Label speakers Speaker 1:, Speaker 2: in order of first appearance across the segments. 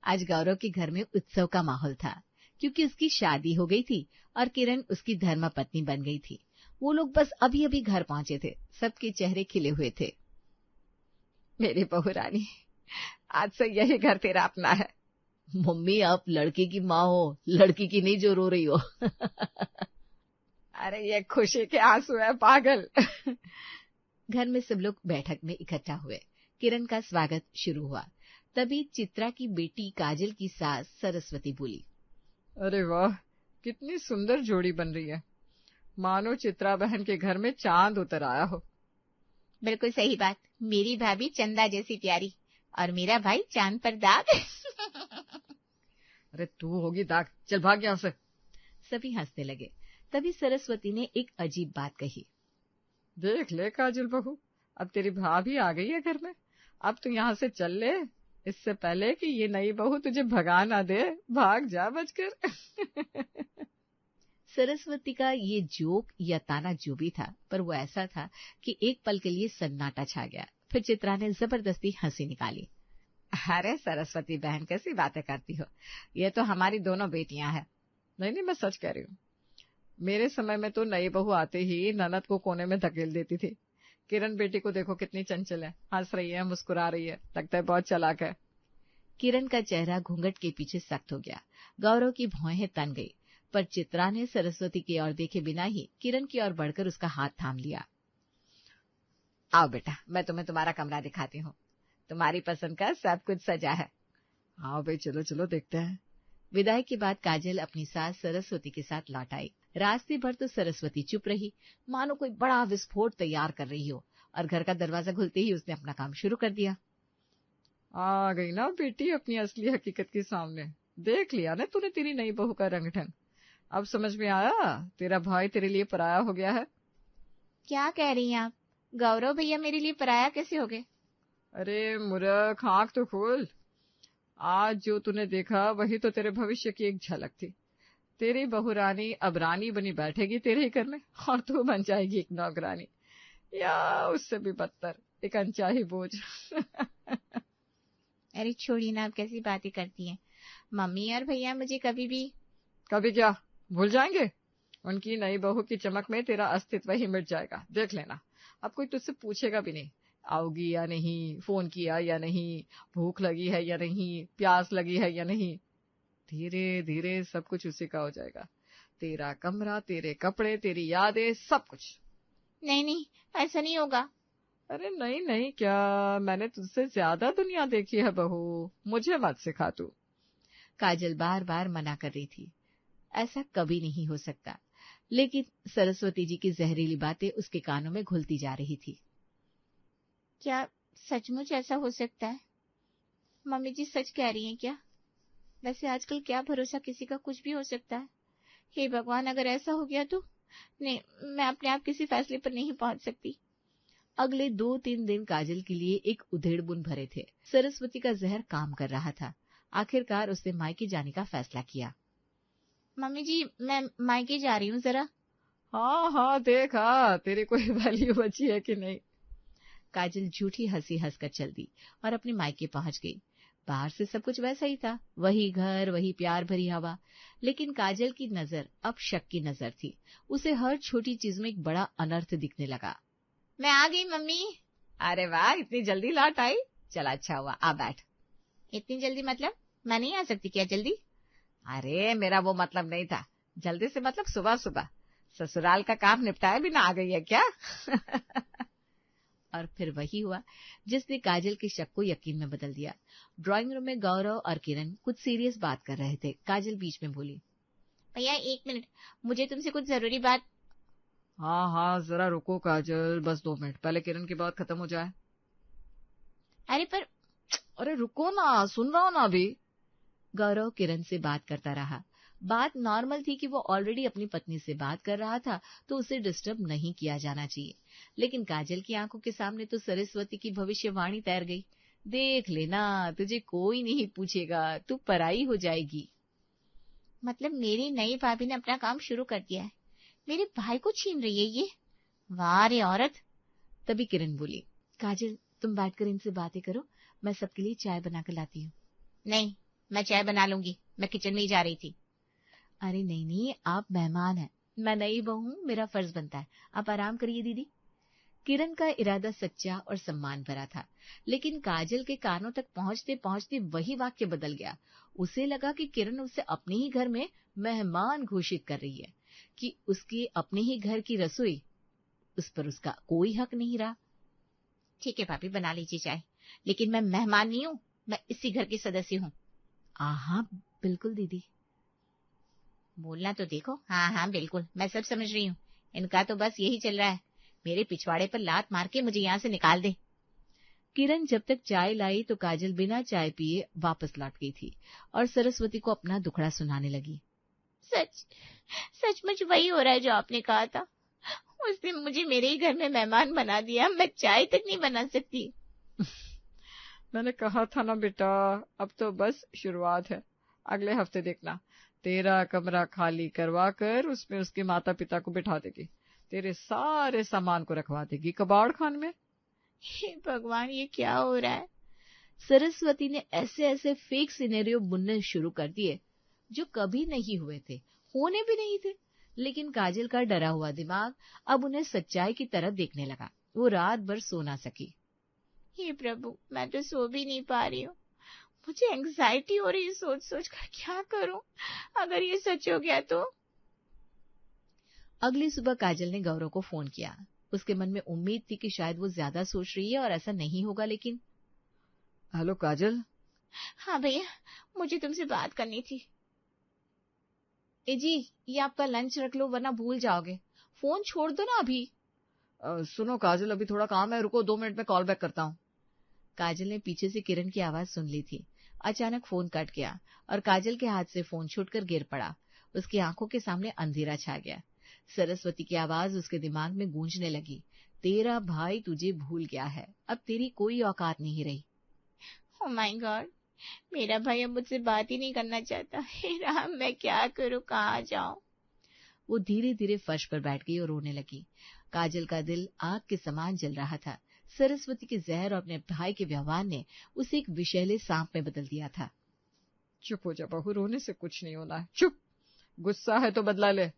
Speaker 1: आज गौरव के घर में उत्सव का माहौल था, क्योंकि उसकी शादी हो गई थी और किरण उसकी धर्मपत्नी बन गई थी। वो लोग बस अभी अभी घर पहुंचे थे। सबके चेहरे खिले हुए थे। मेरी बहू रानी, आज से यही घर तेरा अपना है। मम्मी, आप लड़के की माँ हो, लड़की की नहीं जो रो रही हो। अरे ये खुशी के आंसू है पागल। घर में सब लोग बैठक में इकट्ठा हुए। किरण का स्वागत शुरू हुआ। तभी चित्रा की बेटी काजल की सास सरस्वती बोली,
Speaker 2: अरे वाह, कितनी सुंदर जोड़ी बन रही है। मानो चित्रा बहन के घर में चांद उतर आया हो।
Speaker 3: बिल्कुल सही बात। मेरी भाभी चंदा जैसी प्यारी और मेरा भाई चांद पर दाग।
Speaker 2: अरे तू होगी दाग, चल भाग यहाँ से।
Speaker 1: सभी हंसने लगे। तभी सरस्वती ने एक अजीब बात कही,
Speaker 2: देख ले काजल बहू, अब तेरी भाभी आ गई है घर में। अब तू यहाँ से चल ले, इससे पहले कि ये नई बहू तुझे भगा ना दे। भाग जा बचकर।
Speaker 1: सरस्वती का ये जोक या ताना जो भी था, पर वो ऐसा था कि एक पल के लिए सन्नाटा छा गया। फिर चित्रा ने जबरदस्ती हंसी निकाली।
Speaker 3: अरे सरस्वती बहन, कैसी बातें करती हो, ये तो हमारी दोनों बेटियां हैं।
Speaker 2: नहीं, मैं सच कह रही हूँ। मेरे समय में तो नई बहू आते ही ननद को कोने में धकेल देती थी। किरण बेटी को देखो, कितनी चंचल है, हंस रही है, मुस्कुरा रही है, लगता है बहुत चालाक है।
Speaker 1: किरण का चेहरा घूंघट के पीछे सख्त हो गया। गौरव की भौहें तन गई, पर चित्रा ने सरस्वती की ओर देखे बिना ही किरण की ओर बढ़कर उसका हाथ थाम लिया।
Speaker 3: आओ बेटा, मैं तुम्हें तुम्हारा कमरा दिखाती हूँ। तुम्हारी पसंद का सब कुछ सजा है।
Speaker 2: हाँ भाई, चलो चलो देखते हैं।
Speaker 1: विदाई के बाद काजल अपनी सास सरस्वती के साथ लौट आई। रास्ते भर तो सरस्वती चुप रही, मानो कोई बड़ा विस्फोट तैयार कर रही हो, और घर का दरवाजा खुलते ही उसने अपना काम शुरू कर दिया।
Speaker 2: आ गई ना बेटी अपनी असली हकीकत के सामने। देख लिया ना तूने तेरी नई बहू का रंग ढंग। अब समझ में आया तेरा भाई तेरे लिए पराया हो गया है।
Speaker 3: क्या कह रही हैं आप? गौरव भैया मेरे लिए पराया कैसे हो गए?
Speaker 2: अरे मूर्ख, आंख तो खोल। आज जो तूने देखा वही तो तेरे भविष्य की एक झलक थी। तेरी बहू रानी अब रानी बनी बैठेगी तेरे ही घर में, और तू बन जाएगी एक नौकरानी, या उससे भी बदतर, एक अनचाही बोझ।
Speaker 3: अरे छोड़िए ना, आप कैसी बातें करती हैं। मम्मी और भैया मुझे
Speaker 2: कभी क्या भूल जाएंगे? उनकी नई बहू की चमक में तेरा अस्तित्व ही मिट जाएगा, देख लेना। अब कोई तुझसे पूछेगा भी नहीं, आओगी या नहीं, फोन किया या नहीं, भूख लगी है या नहीं, प्यास लगी है या नहीं। धीरे धीरे सब कुछ उसी का हो जाएगा। तेरा कमरा, तेरे कपड़े, तेरी यादें, सब कुछ।
Speaker 3: नहीं नहीं, ऐसा नहीं होगा।
Speaker 2: अरे नहीं नहीं क्या, मैंने तुझसे ज्यादा दुनिया देखी है बहू, मुझे मत सिखा तू।
Speaker 1: काजल बार बार मना कर रही थी, ऐसा कभी नहीं हो सकता, लेकिन सरस्वती जी की जहरीली बातें उसके कानों में घुलती जा रही थी।
Speaker 3: क्या सचमुच ऐसा हो सकता है? मम्मी जी सच कह रही हैं क्या? वैसे आजकल क्या भरोसा, किसी का कुछ भी हो सकता है। हे भगवान, अगर ऐसा हो गया तो नहीं, मैं अपने आप किसी फैसले पर नहीं पहुंच सकती।
Speaker 1: अगले 2-3 दिन काजल के लिए एक उधेड़बुन भरे थे। सरस्वती का जहर काम कर रहा था। आखिरकार उसने मायके जाने का फैसला किया।
Speaker 3: मम्मी जी, मैं मायके जा रही हूँ जरा।
Speaker 2: हाँ हाँ, देखा तेरी कोई वैल्यू बची है कि नहीं।
Speaker 1: काजल झूठी हंसी हंसकर चल दी और अपने मायके पहुंच गई। बाहर से सब कुछ वैसा ही था, वही घर, वही प्यार भरी हवा, लेकिन काजल की नजर अब शक की नजर थी। उसे हर छोटी चीज में एक बड़ा अनर्थ दिखने लगा।
Speaker 3: मैं आ गई मम्मी।
Speaker 1: अरे वाह, इतनी जल्दी लौट आई, चला अच्छा हुआ, आ बैठ।
Speaker 3: इतनी जल्दी मतलब? मैं नहीं आ सकती क्या जल्दी?
Speaker 1: अरे मेरा वो मतलब नहीं था, जल्दी से मतलब सुबह सुबह। ससुराल का काम निपटाए बिना आ गई है क्या? और फिर वही हुआ जिसने काजल के शक को यकीन में बदल दिया। ड्राइंग रूम में गौरव और किरण कुछ सीरियस बात कर रहे थे। काजल बीच में बोली,
Speaker 3: भैया 1 मिनट, मुझे तुमसे कुछ जरूरी बात।
Speaker 2: हाँ हाँ, जरा रुको काजल, बस 2 मिनट, पहले किरण की बात खत्म हो जाए। अरे रुको ना, सुन रहा हूं ना अभी।
Speaker 1: गौरव किरण से बात करता रहा। बात नॉर्मल थी कि वो ऑलरेडी अपनी पत्नी से बात कर रहा था, तो उसे डिस्टर्ब नहीं किया जाना चाहिए। लेकिन काजल की आंखों के सामने तो सरस्वती की भविष्यवाणी तैर गई। देख लेना, तुझे कोई नहीं पूछेगा, तू पराई हो जाएगी।
Speaker 3: मतलब मेरी नई भाभी ने अपना काम शुरू कर दिया है, मेरे भाई को छीन रही है ये। वाह रे औरत।
Speaker 1: तभी किरण बोली, काजल तुम बैठकर इनसे बातें करो, मैं सबके लिए चाय बनाकर लाती हूँ।
Speaker 3: नहीं, मैं चाय बना लूंगी, मैं किचन में ही जा रही थी।
Speaker 1: अरे नहीं नहीं, आप मेहमान हैं, मैं नई बहू हूं, मेरा फर्ज बनता है, आप आराम करिए दीदी। किरण का इरादा सच्चा और सम्मान भरा था, लेकिन काजल के कानों तक पहुंचते पहुंचते वही वाक्य बदल गया। उसे लगा कि किरण उसे अपने ही घर में मेहमान घोषित कर रही है, कि उसके अपने ही घर की रसोई, उस पर उसका कोई हक नहीं रहा।
Speaker 3: ठीक है भाभी, बना लीजिए चाय, लेकिन मैं मेहमान नहीं हूँ, मैं इसी घर की सदस्य हूँ।
Speaker 1: हाँ बिल्कुल दीदी।
Speaker 3: बोलना तो देखो। हाँ हाँ बिल्कुल, मैं सब समझ रही हूँ। इनका तो बस यही चल रहा है, मेरे पिछवाड़े पर लात मार के मुझे यहाँ से निकाल दे।
Speaker 1: किरण जब तक चाय लाई तो काजल बिना चाय पिए वापस लौट गई थी और सरस्वती को अपना दुखड़ा सुनाने लगी।
Speaker 3: सचमुच वही हो रहा है जो आपने कहा था। उसने मुझे मेरे ही घर में मेहमान बना दिया, मैं चाय तक नहीं बना सकती।
Speaker 2: मैंने कहा था ना बेटा, अब तो बस शुरुआत है। अगले हफ्ते देखना, तेरा कमरा खाली करवा कर उसमें उसके माता पिता को बिठा देगी, तेरे सारे सामान को रखवा देगी कबाड़ खान में।
Speaker 3: हे भगवान, ये क्या हो रहा है?
Speaker 1: सरस्वती ने ऐसे ऐसे फेक सिनेरियो बुनने शुरू कर दिए जो कभी नहीं हुए थे, होने भी नहीं थे, लेकिन काजल का डरा हुआ दिमाग अब उन्हें सच्चाई की तरफ देखने लगा। वो रात भर सो ना सकी।
Speaker 3: हे प्रभु, मैं तो सो भी नहीं पा रही हूँ, मुझे एंग्जाइटी हो रही है सोच सोच कर। क्या करूं अगर ये सच हो गया तो?
Speaker 1: अगली सुबह काजल ने गौरव को फोन किया। उसके मन में उम्मीद थी कि शायद वो ज्यादा सोच रही है और ऐसा नहीं होगा, लेकिन
Speaker 2: हेलो काजल।
Speaker 3: हाँ भैया, मुझे तुमसे बात करनी थी।
Speaker 1: ए जी, ये आपका लंच रख लो वरना भूल जाओगे, फोन छोड़ दो ना अभी।
Speaker 2: सुनो काजल, अभी थोड़ा काम है, रुको 2 मिनट में कॉल बैक करता हूँ।
Speaker 1: काजल ने पीछे से किरण की आवाज सुन ली थी। अचानक फोन कट गया और काजल के हाथ से फोन छूटकर गिर पड़ा। उसकी आंखों के सामने अंधेरा छा गया। सरस्वती की आवाज उसके दिमाग में गूंजने लगी, तेरा भाई तुझे भूल गया है, अब तेरी कोई औकात नहीं रही।
Speaker 3: ओह माय गॉड, मेरा भाई अब मुझसे बात ही नहीं करना चाहता। हे राम, मैं क्या करूं, कहाँ जाऊं?
Speaker 1: वो धीरे धीरे फर्श पर बैठ गई और रोने लगी। काजल का दिल आग के समान जल रहा था। सरस्वती के जहर और अपने भाई के व्यवहार ने उसे एक विषैले सांप में बदल दिया था।
Speaker 2: चुप हो जा बहू, रोने से कुछ नहीं होना है, चुप। गुस्सा है तो बदला ले।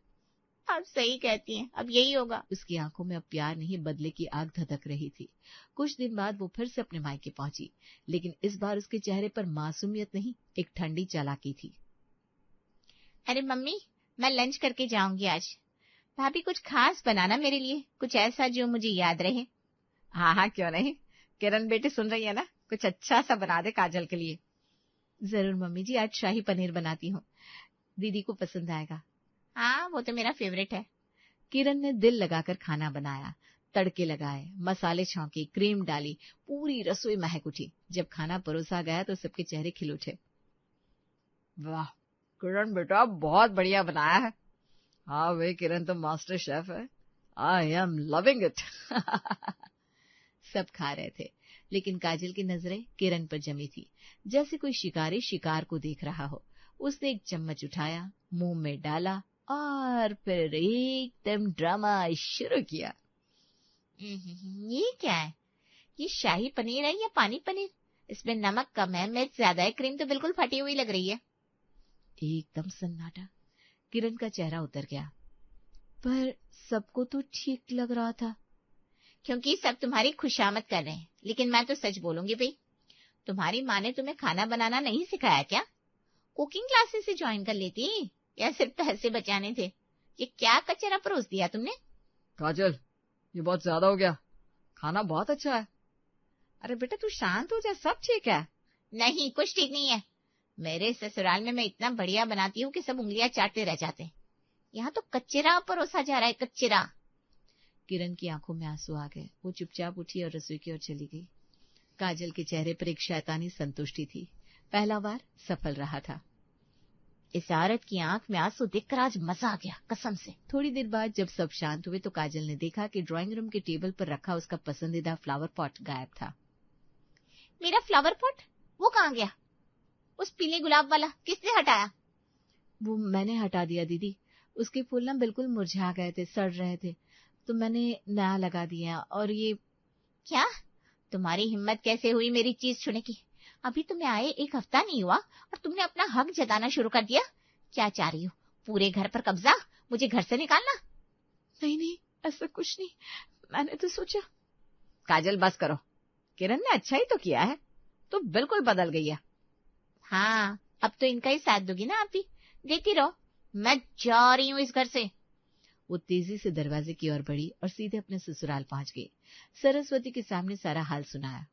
Speaker 3: आप सही कहती हैं, अब यही होगा।
Speaker 1: उसकी आंखों में अब प्यार नहीं, बदले की आग धधक रही थी। कुछ दिन बाद वो फिर से अपने मायके पहुंची, लेकिन इस बार उसके चेहरे पर मासूमियत नहीं, एक ठंडी चालाकी थी।
Speaker 3: अरे मम्मी, मैं लंच करके जाऊंगी आज। भाभी कुछ खास बनाना मेरे लिए, कुछ ऐसा जो मुझे याद रहे।
Speaker 2: हाँ हाँ क्यों नहीं, किरण बेटी सुन रही है ना, कुछ अच्छा सा बना दे काजल के लिए।
Speaker 1: जरूर मम्मी जी, आज शाही पनीर बनाती हूँ, दीदी को पसंद आएगा।
Speaker 3: हाँ, वो तो मेरा फेवरेट है।
Speaker 1: किरण ने दिल लगाकर खाना बनाया, तड़के लगाए, मसाले छौंके, क्रीम डाली, पूरी रसोई महक उठी। जब खाना परोसा गया तो सबके चेहरे खिल उठे।
Speaker 2: वाह किरण बेटा, बहुत बढ़िया बनाया है। हाँ वे किरण तो मास्टर शेफ है, आई एम लविंग इट।
Speaker 1: सब खा रहे थे, लेकिन काजल की नजरें किरण पर जमी थी, जैसे कोई शिकारी शिकार को देख रहा हो। उसने एक चम्मच उठाया, मुंह में डाला और फिर एकदम ड्रामा शुरू किया।
Speaker 3: ये क्या है? ये शाही पनीर है या पानी पनीर? इसमें नमक कम है, मिर्च ज्यादा है, क्रीम तो बिल्कुल फटी हुई लग रही है।
Speaker 1: एकदम सन्नाटा। किरण का चेहरा उतर गया। पर सबको तो ठीक लग रहा था।
Speaker 3: क्योंकि सब तुम्हारी खुशामद कर रहे हैं, लेकिन मैं तो सच बोलूंगी भाई, तुम्हारी माँ ने तुम्हें खाना बनाना नहीं सिखाया क्या? कुकिंग क्लासेस से ज्वाइन कर लेती, या सिर्फ पैसे बचाने थे? ये क्या कचरा परोस दिया तुमने?
Speaker 2: काजल, ये बहुत ज्यादा हो गया, खाना बहुत अच्छा है।
Speaker 3: अरे बेटा तू शांत हो जा, सब ठीक है। नहीं, कुछ ठीक नहीं है। मेरे ससुराल में मैं इतना बढ़िया बनाती हूँ कि सब उंगलियां चाटते रह जाते हैं। यहाँ तो कचरा परोसा जा रहा है, कचरा।
Speaker 1: किरण की आंखों में आंसू आ गए। वो चुपचाप उठी और रसोई की ओर चली गई। काजल के चेहरे पर एक शैतानी संतुष्टि थी। पहला बार सफल रहा था।
Speaker 3: इस औरत की आंख में आंसू देखकर आज मजा आ गया, कसम से।
Speaker 1: थोड़ी देर बाद जब सब शांत हुए तो काजल ने देखा कि ड्राइंग रूम के टेबल पर रखा उसका पसंदीदा फ्लावर पॉट गायब था।
Speaker 3: मेरा फ्लावर पॉट? वो कहाँ गया? उस पीले गुलाब वाला किसने हटाया?
Speaker 1: वो मैंने हटा दिया दीदी। उसके फूल ना बिल्कुल मुरझा गए थे, सड़ रहे थे, तो मैंने नया लगा दिया। और ये
Speaker 3: क्या? तुम्हारी हिम्मत कैसे हुई मेरी चीज छूने की? अभी तुम्हें आए 1 हफ्ता नहीं हुआ और तुमने अपना हक जताना शुरू कर दिया। क्या चाह रही हो? पूरे घर पर कब्जा, मुझे घर से निकालना?
Speaker 1: नहीं नहीं, ऐसा कुछ नहीं, मैंने तो सोचा।
Speaker 2: काजल बस करो, किरण ने अच्छा ही तो किया है, तो बिल्कुल बदल गई है।
Speaker 3: हाँ, अब तो इनका ही साथ दोगी ना आप भी? देखती रहो, मैं जा रही हूँ इस घर से।
Speaker 1: वो तेजी से दरवाजे की ओर बढ़ी और सीधे अपने ससुराल पहुंच गई। सरस्वती के सामने सारा हाल सुनाया।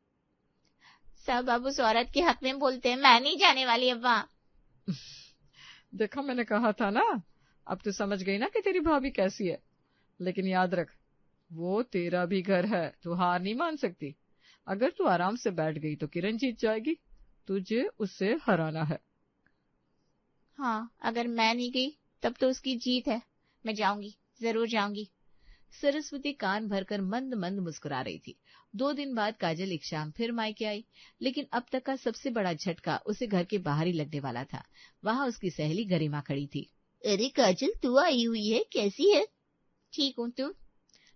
Speaker 3: सब अब उस औरत के हक में बोलते हैं, मैं नहीं जाने वाली अब्बा।
Speaker 2: देखा, मैंने कहा था ना, अब तो समझ गई ना कि तेरी भाभी कैसी है। लेकिन याद रख, वो तेरा भी घर है, तू हार नहीं मान सकती। अगर तू आराम से बैठ गई तो किरण जीत जाएगी, तुझे उससे हराना है।
Speaker 3: हाँ, अगर मैं नहीं गई तब तो उसकी जीत है। मैं जाऊंगी, जरूर जाऊंगी।
Speaker 1: सरस्वती कान भरकर मंद मंद मुस्कुरा रही थी। 2 दिन बाद काजल एक शाम फिर मायके आई, लेकिन अब तक का सबसे बड़ा झटका उसे घर के बाहर ही लगने वाला था। वहां उसकी सहेली गरिमा खड़ी थी।
Speaker 3: अरे काजल, तू आई हुई है, कैसी है? ठीक हूँ, तू?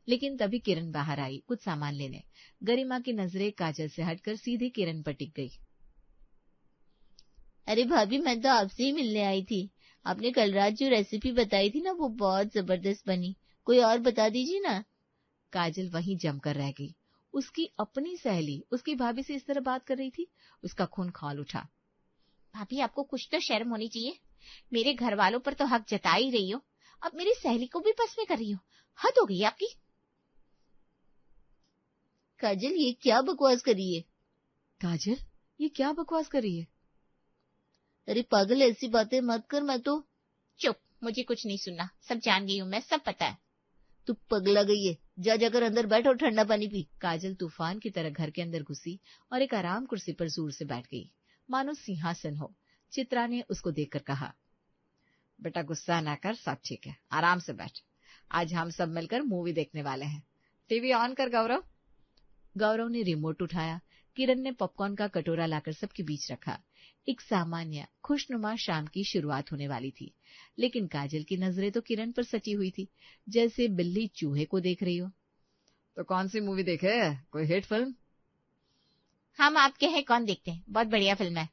Speaker 1: लेकिन तभी किरण बाहर आई कुछ सामान लेने। गरिमा की नजरें काजल से हटकर सीधे किरण पर टिक गई।
Speaker 3: अरे भाभी, मैं तो आपसे ही मिलने आई थी। आपने कल रात जो रेसिपी बताई थी ना, वो बहुत जबरदस्त बनी। कोई और बता दीजिए ना।
Speaker 1: काजल वहीं जमकर रह गई। उसकी अपनी सहेली उसकी भाभी से इस तरह बात कर रही थी। उसका खून खौल उठा।
Speaker 3: भाभी, आपको कुछ तो शर्म होनी चाहिए। मेरे घर वालों पर तो हक जता ही रही हो, अब मेरी सहेली को भी बस में कर रही हो। हद हो गई आपकी। काजल, ये क्या बकवास कर रही है?
Speaker 1: काजल, ये क्या बकवास कर रही है?
Speaker 3: अरे पागल, ऐसी बातें मत कर। मैं तो चुप, मुझे कुछ नहीं सुनना। सब जान गई हूँ मैं, सब पता है। तू पगला गई है, जा जाकर अंदर बैठ और ठंडा पानी पी।
Speaker 1: काजल तूफान की तरह घर के अंदर घुसी और एक आराम कुर्सी पर जोर से बैठ गई, मानो सिंहासन हो। चित्रा ने उसको देखकर कहा,
Speaker 2: बेटा गुस्सा ना कर, सब ठीक है, आराम से बैठ। आज हम सब मिलकर मूवी देखने वाले हैं। टीवी ऑन कर गौरव।
Speaker 1: गौरव ने रिमोट उठाया। किरण ने पॉपकॉर्न का कटोरा लाकर सबके बीच रखा। एक सामान्य खुशनुमा शाम की शुरुआत होने वाली थी, लेकिन काजल की नजरें तो किरण पर सटी हुई थी, जैसे बिल्ली चूहे को देख रही हो।
Speaker 2: तो कौन सी मूवी देखे? कोई हिट फिल्म?
Speaker 3: हम आपके हैं कौन देखते हैं, बहुत बढ़िया फिल्म है।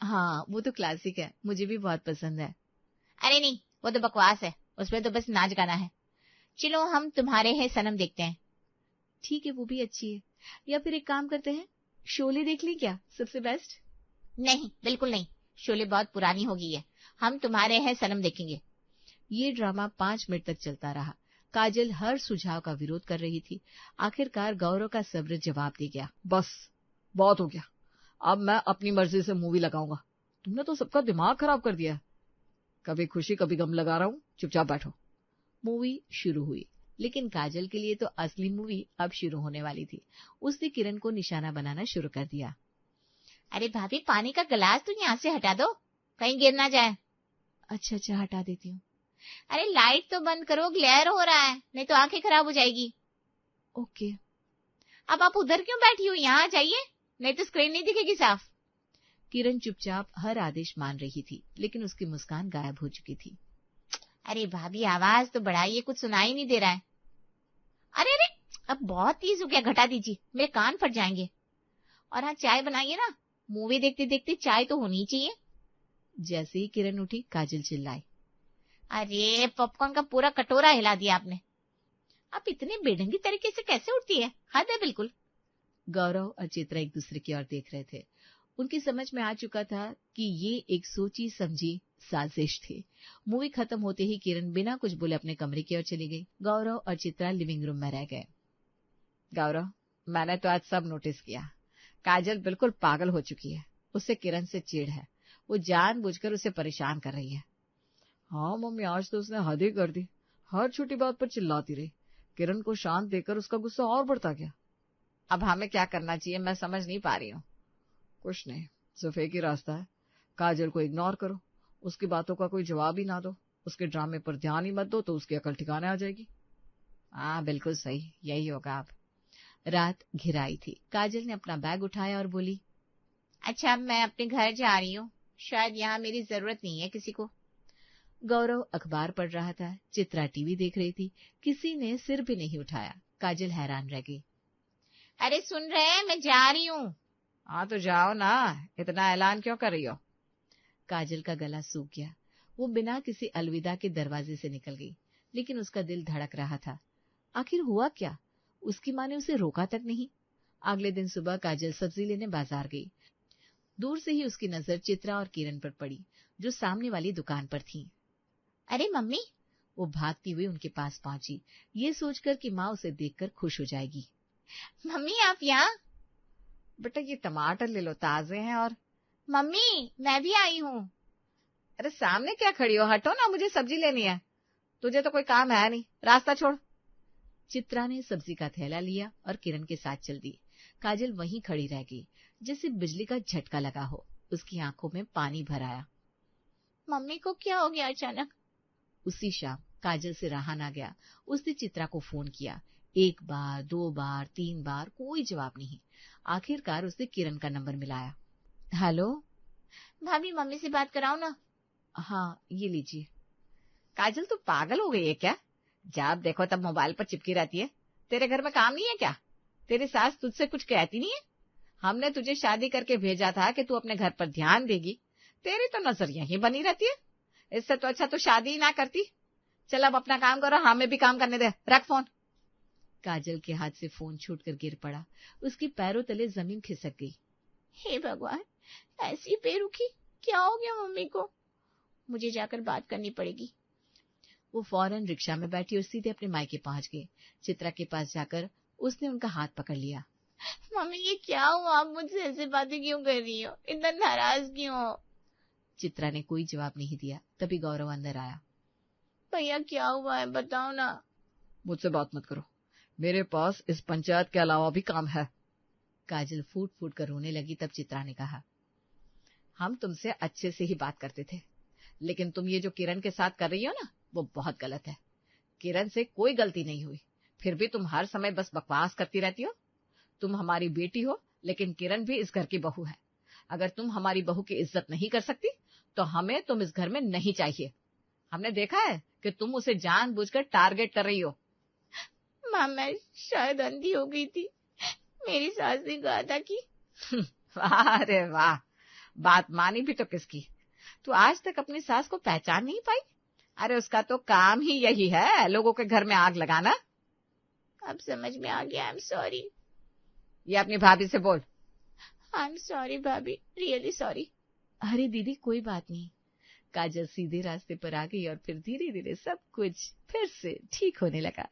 Speaker 1: हाँ, वो तो क्लासिक है, मुझे भी बहुत पसंद है।
Speaker 3: अरे नहीं, वो तो बकवास है, उसमें तो बस नाच गाना है। चलो हम तुम्हारे हैं सनम देखते हैं।
Speaker 1: ठीक है, वो भी अच्छी है। या फिर एक काम करते हैं, शोले देख लें क्या, सबसे बेस्ट।
Speaker 3: नहीं, बिल्कुल नहीं, शोले बहुत पुरानी हो गई है। हम तुम्हारे हैं सनम देखेंगे।
Speaker 1: ये ड्रामा 5 मिनट तक चलता रहा। काजल हर सुझाव का विरोध कर रही थी। आखिरकार गौरव का सब्र जवाब दे गया।
Speaker 2: बस, बहुत हो गया, अब मैं अपनी मर्जी से मूवी लगाऊंगा। तुमने तो सबका दिमाग खराब कर दिया। कभी खुशी कभी गम लगा रहा हूँ, चुपचाप बैठो।
Speaker 1: मूवी शुरू हुई, लेकिन काजल के लिए तो असली मूवी अब शुरू होने वाली थी। उसने किरण को निशाना बनाना शुरू कर दिया।
Speaker 3: अरे भाभी, पानी का गिलास तो यहाँ से हटा दो, कहीं गिर ना जाए।
Speaker 1: अच्छा अच्छा, हटा देती हूँ।
Speaker 3: अरे लाइट तो बंद करो, ग्लेयर हो रहा है, नहीं तो आंखें खराब हो जाएगी।
Speaker 1: ओके।
Speaker 3: अब आप उधर क्यों बैठी हो, यहाँ आ जाइए, नहीं तो स्क्रीन नहीं दिखेगी साफ।
Speaker 1: किरण चुपचाप हर आदेश मान रही थी, लेकिन उसकी मुस्कान गायब हो चुकी थी।
Speaker 3: अरे भाभी, आवाज तो बढ़ाइए, कुछ सुनाई नहीं दे रहा है। अरे अरे, अब बहुत तेज हो गया, घटा दीजिए, मेरे कान फट जाएंगे। और हाँ, चाय बनाइए ना, मूवी देखते देखते चाय तो होनी चाहिए।
Speaker 1: जैसे ही किरण उठी, काजल चिल्लाई,
Speaker 3: अरे पॉपकॉर्न का पूरा कटोरा हिला दिया आपने। आप इतने बेढंगी तरीके से कैसे उठती है, हद है बिल्कुल।
Speaker 1: गौरव और चित्रा एक दूसरे की ओर देख रहे थे। उनकी समझ में आ चुका था कि ये एक सोची समझी साजिश थी। मूवी खत्म होते ही किरण बिना कुछ बोले अपने कमरे की ओर चली गई। गौरव और चित्रा लिविंग रूम में रह गए।
Speaker 2: गौरव, मैंने तो आज सब नोटिस किया। काजल बिल्कुल पागल हो चुकी है। उससे किरण से चिढ़ है, वो जानबूझकर उसे परेशान कर रही है। हाँ मम्मी, आज तो उसने हद ही कर दी, हर छोटी बात पर चिल्लाती रही। किरण को शांत देकर उसका गुस्सा और बढ़ता गया। अब हमें क्या करना चाहिए, मैं समझ नहीं पा रही हूँ। कुछ नहीं, सिर्फ एक ही रास्ता है, काजल को इग्नोर करो, उसकी बातों का कोई जवाब ही ना दो, उसके ड्रामे पर ध्यान ही मत दो, तो उसकी अकल ठिकाने आ जाएगी। हाँ बिल्कुल सही, यही होगा। अब
Speaker 1: रात घिराई थी। काजल ने अपना बैग उठाया और बोली,
Speaker 3: अच्छा, अब मैं अपने घर जा रही हूँ, शायद यहाँ मेरी जरूरत नहीं है किसी को।
Speaker 1: गौरव अखबार पढ़ रहा था, चित्रा टीवी देख रही थी। किसी ने सिर भी नहीं उठाया। काजल हैरान रह गई।
Speaker 3: अरे सुन रहे हैं, मैं जा रही हूँ।
Speaker 2: हाँ तो जाओ ना, इतना ऐलान क्यों कर रही हो?
Speaker 1: काजल का गला सूख गया। वो बिना किसी अलविदा के दरवाजे से निकल गई, लेकिन उसका दिल धड़क रहा था। आखिर हुआ क्या? उसकी माँ ने उसे रोका तक नहीं। अगले दिन सुबह काजल सब्जी लेने बाजार गई। दूर से ही उसकी नजर चित्रा और किरण पर पड़ी, जो सामने वाली दुकान पर थीं।
Speaker 3: अरे मम्मी!
Speaker 1: वो भागती हुई उनके पास पहुंची, ये सोचकर कि माँ उसे देखकर खुश हो जाएगी।
Speaker 3: मम्मी आप यहाँ?
Speaker 2: बेटा ये टमाटर ले लो, ताजे हैं। और
Speaker 3: मम्मी मैं भी आई हूँ।
Speaker 2: अरे सामने क्या खड़ी हो, हटो ना, मुझे सब्जी लेनी है। तुझे तो कोई काम है नहीं, रास्ता छोड़।
Speaker 1: चित्रा ने सब्जी का थैला लिया और किरण के साथ चल दी। काजल वहीं खड़ी रह गई, जैसे बिजली का झटका लगा हो। उसकी आंखों में पानी भर आया।
Speaker 3: मम्मी को क्या हो गया अचानक?
Speaker 1: उसी शाम काजल से रहा ना गया। उसने चित्रा को फोन किया, 1 बार 2 बार 3 बार, कोई जवाब नहीं। आखिरकार उसने किरण का नंबर मिलाया। हेलो
Speaker 3: भाभी, मम्मी से बात कराओ ना।
Speaker 1: हाँ ये लीजिए।
Speaker 2: काजल तू पागल हो गई है क्या? जब देखो तब मोबाइल पर चिपकी रहती है। तेरे घर में काम नहीं है क्या? तेरी सास तुझसे कुछ कहती नहीं है? हमने तुझे शादी करके भेजा था कि तू अपने घर पर ध्यान देगी, तेरी तो नजर यहीं बनी रहती है। इससे तो अच्छा तो शादी ही ना करती। चल अब अपना काम करो, हमें भी काम करने दे, रख फोन।
Speaker 1: काजल के हाथ से फोन छूटकर गिर पड़ा। उसके पैरों तले जमीन खिसक गई।
Speaker 3: हे भगवान, ऐसी बेरुखी! क्या हो गया मम्मी को? मुझे जाकर बात करनी पड़ेगी।
Speaker 1: वो फौरन रिक्शा में बैठी और सीधे अपने मायके पहुंच गई। चित्रा के पास जाकर उसने उनका हाथ पकड़ लिया।
Speaker 3: मम्मी ये क्या हुआ? आप मुझसे ऐसी बातें क्यों कर रही हो? इतना नाराज क्यों हो?
Speaker 1: चित्रा ने कोई जवाब नहीं दिया। तभी गौरव अंदर आया।
Speaker 3: भैया क्या हुआ है, बताओ ना।
Speaker 2: मुझसे बात मत करो, मेरे पास इस पंचायत के अलावा भी काम है।
Speaker 1: काजल फूट फूट कर रोने लगी। तब चित्रा ने कहा,
Speaker 2: हम तुमसे अच्छे से ही बात करते थे, लेकिन तुम ये जो किरण के साथ कर रही हो ना, वो बहुत गलत है। किरण से कोई गलती नहीं हुई, फिर भी तुम हर समय बस बकवास करती रहती हो। तुम हमारी बेटी हो, लेकिन किरण भी इस घर की बहू है। अगर तुम हमारी बहू की इज्जत नहीं कर सकती तो हमें तुम इस घर में नहीं चाहिए। हमने देखा है कि तुम उसे जानबूझकर टारगेट कर रही हो।
Speaker 3: माँ मैं शायद अंधी हो गई थी। मेरी सास ने कहा था कि
Speaker 2: वाह रे वाह, बात मानी भी तो किसकी। तू आज तक अपनी सास को पहचान नहीं पाई? अरे उसका तो काम ही यही है, लोगों के घर में आग लगाना।
Speaker 3: अब समझ में आ गया। I am sorry.
Speaker 2: ये अपनी भाभी से बोल।
Speaker 3: आई एम सॉरी भाभी, रियली सॉरी।
Speaker 1: अरे दीदी कोई बात नहीं। काजल सीधे रास्ते पर आ गई और फिर धीरे धीरे सब कुछ फिर से ठीक होने लगा।